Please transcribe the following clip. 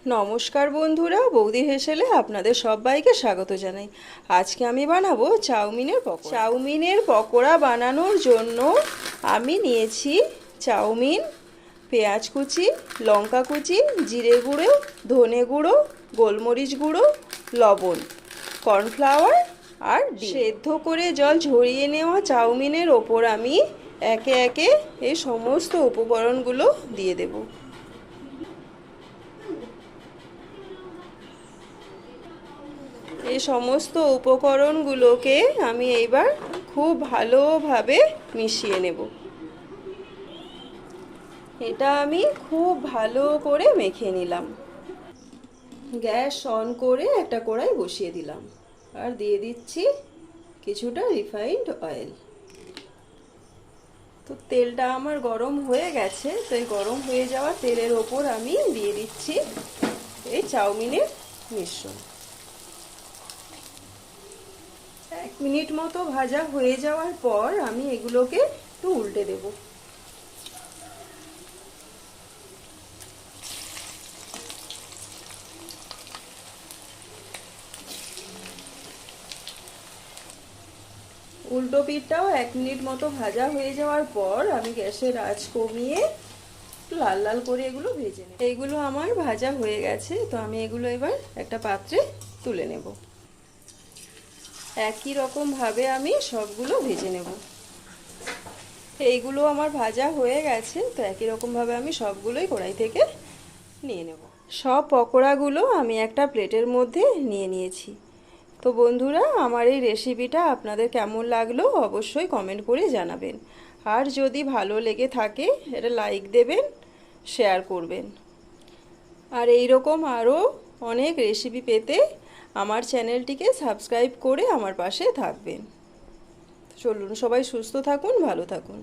নমস্কার বন্ধুরা, বৌদি হেসেলে আপনাদের সবাইকে স্বাগত জানাই। আজকে আমি বানাবো চাউমিনের পকোড়া। চাউমিনের পকোড়া বানানোর জন্য আমি নিয়েছি চাউমিন, পেঁয়াজ কুচি, লঙ্কা কুচি, জিরে গুঁড়ো, ধনে গুঁড়ো, গোলমরিচ গুঁড়ো, লবণ, কর্নফ্লাওয়ার আর সেদ্ধ করে জল ঝরিয়ে নেওয়া চাউমিনের ওপর আমি একে একে এই সমস্ত উপকরণগুলো দিয়ে দেব। এই সমস্ত উপকরণগুলোকে আমি এইবার খুব ভালোভাবে মিশিয়ে নেব। এটা আমি খুব ভালো করে মেখে নিলাম। গ্যাস অন করে একটা কড়াই বসিয়ে দিলাম আর দিয়ে দিচ্ছি কিছুটা রিফাইন্ড অয়েল। তো তেলটা আমার গরম হয়ে গেছে, তো এই গরম হয়ে যাওয়া তেলের ওপর আমি দিয়ে দিচ্ছি এই চাউমিনের মিশ্রণ। 1 মিনিট মতো ভাজা হয়ে যাওয়ার পর আমি এগুলোকে একটু উল্টে দেব। উল্টো পিঠটাও 1 মিনিট মতো ভাজা হয়ে যাওয়ার পর আমি গ্যাসের আঁচ কমিয়ে লাল লাল করে এগুলো ভেজে নেব। এইগুলো আমার ভাজা হয়ে গেছে, তো আমি এগুলো এবার একটা পাত্রে তুলে নেব। একই রকম ভাবে আমি সবগুলো ভেজে নেব। এইগুলো আমার ভাজা হয়ে গেছে, তো একই রকম ভাবে আমি সবগুলোই কড়াই থেকে নিয়ে নেব। সব পকোড়াগুলো আমি একটা প্লেটের মধ্যে নিয়ে নিয়েছি। তো বন্ধুরা, আমার এই রেসিপিটা আপনাদের কেমন লাগলো অবশ্যই কমেন্ট করে জানাবেন। আর যদি ভালো লেগে থাকে এটা লাইক দেবেন, শেয়ার করবেন। আর এই রকম আরও অনেক রেসিপি পেতে আমার চ্যানেলটিকে সাবস্ক্রাইব করে আমার পাশে থাকবেন। চলুন, সবাই সুস্থ থাকুন, ভালো থাকুন।